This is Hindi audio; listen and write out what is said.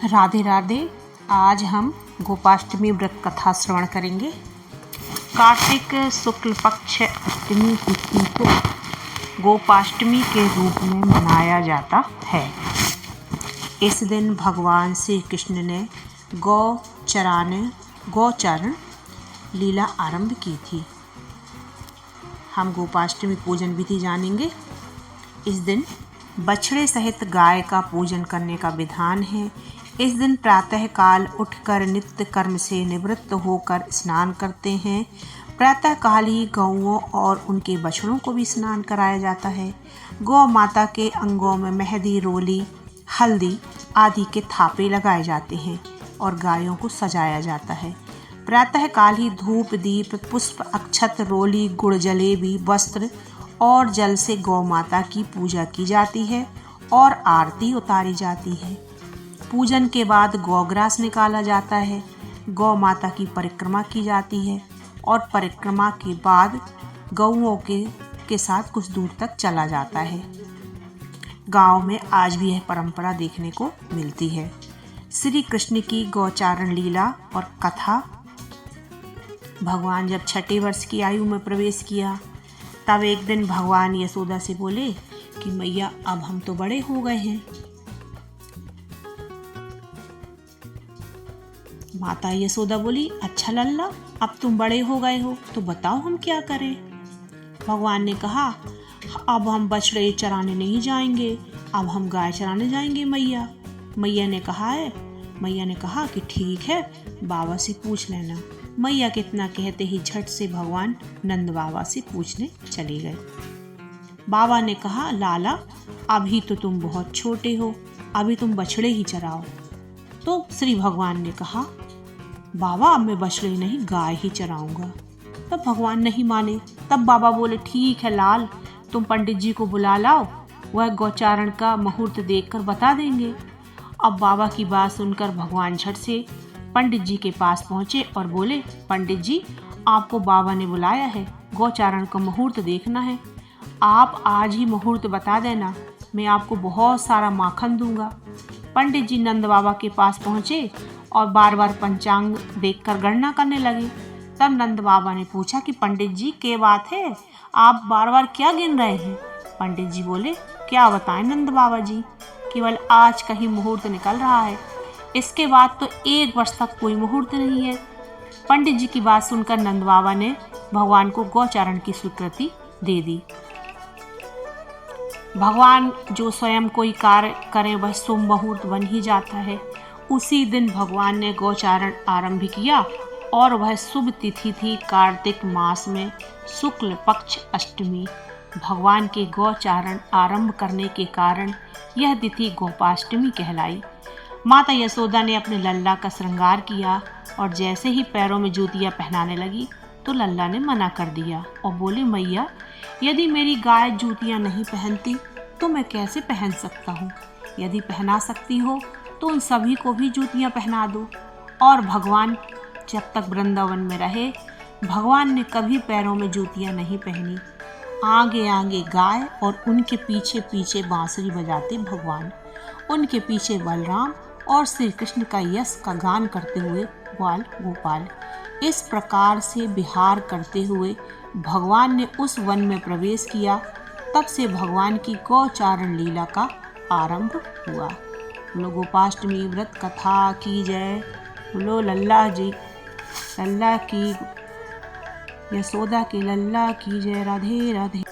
राधे राधे। आज हम गोपाष्टमी व्रत कथा श्रवण करेंगे। कार्तिक शुक्ल पक्ष अष्टमी तिथि को गोपाष्टमी के रूप में मनाया जाता है। इस दिन भगवान श्री कृष्ण ने गौचारण लीला आरंभ की थी। हम गोपाष्टमी पूजन विधि जानेंगे। इस दिन बछड़े सहित गाय का पूजन करने का विधान है। इस दिन प्रातः काल उठकर नित्य कर्म से निवृत्त होकर स्नान करते हैं। प्रातः काल ही गौओं और उनके बछड़ों को भी स्नान कराया जाता है। गौ माता के अंगों में मेहंदी, रोली, हल्दी आदि के थापे लगाए जाते हैं और गायों को सजाया जाता है। प्रातः काल ही धूप, दीप, पुष्प, अक्षत, रोली, गुड़, जलेबी, वस्त्र और जल से गौ माता की पूजा की जाती है और आरती उतारी जाती है। पूजन के बाद गौग्रास निकाला जाता है। गौ माता की परिक्रमा की जाती है और परिक्रमा के बाद गौओं के साथ कुछ दूर तक चला जाता है। गांव में आज भी यह परंपरा देखने को मिलती है। श्री कृष्ण की गौचारण लीला और कथा। भगवान जब 6 वर्ष की आयु में प्रवेश किया तब एक दिन भगवान यशोदा से बोले कि मैया अब हम तो बड़े हो गए हैं। माता यशोदा बोली, अच्छा लल्ला, अब तुम बड़े हो गए हो तो बताओ हम क्या करें। भगवान ने कहा, अब हम बछड़े चराने नहीं जाएंगे, अब हम गाय चराने जाएंगे मैया। मैया ने कहा कि ठीक है, बाबा से पूछ लेना। मैया के इतना कहते ही झट से भगवान नंद बाबा से पूछने चले गए। बाबा ने कहा, लाला अभी तो तुम बहुत छोटे हो, अभी तुम बछड़े ही चराओ। तो श्री भगवान ने कहा, बाबा अब मैं बछड़े नहीं गाय ही चराऊंगा। तब भगवान नहीं माने। तब बाबा बोले, ठीक है लाल, तुम पंडित जी को बुला लाओ, वह गौचारण का मुहूर्त देखकर बता देंगे। अब बाबा की बात सुनकर भगवान झट से पंडित जी के पास पहुंचे और बोले, पंडित जी आपको बाबा ने बुलाया है, गौचारण का मुहूर्त देखना है। आप आज ही मुहूर्त बता देना, मैं आपको बहुत सारा माखन दूंगा। पंडित जी नंद बाबा के पास पहुंचे और बार बार पंचांग देखकर गणना करने लगे। तब नंद बाबा ने पूछा कि पंडित जी क्या बात है, आप बार बार क्या गिन रहे हैं। पंडित जी बोले, क्या बताएं नंद बाबा जी, केवल आज का ही मुहूर्त निकल रहा है, इसके बाद तो 1 वर्ष तक कोई मुहूर्त नहीं है। पंडित जी की बात सुनकर नंद बाबा ने भगवान को गौचारण की स्वीकृति दे दी। भगवान जो स्वयं कोई कार्य करें वह शुभ मुहूर्त बन ही जाता है। उसी दिन भगवान ने गौचारण आरंभ किया और वह शुभ तिथि थी कार्तिक मास में शुक्ल पक्ष अष्टमी। भगवान के गौचारण आरंभ करने के कारण यह तिथि गोपाष्टमी कहलाई। माता यशोदा ने अपने लल्ला का श्रृंगार किया और जैसे ही पैरों में जूतियां पहनाने लगी तो लल्ला ने मना कर दिया और बोले, मैया यदि मेरी गाय जूतियां नहीं पहनती तो मैं कैसे पहन सकता हूँ। यदि पहना सकती हो तो उन सभी को भी जूतियां पहना दो। और भगवान जब तक वृंदावन में रहे भगवान ने कभी पैरों में जूतियां नहीं पहनी। आगे आगे गाय और उनके पीछे पीछे बांसुरी बजाते भगवान, उनके पीछे बलराम और श्री कृष्ण का यश का गान करते हुए ग्वाल गोपाल। इस प्रकार से विहार करते हुए भगवान ने उस वन में प्रवेश किया। तब से भगवान की गौचारण लीला का आरंभ हुआ। बोलो गोपाष्टमी व्रत कथा की जय। बोलो लल्ला की यशोदा के लल्ला की जय। राधे राधे।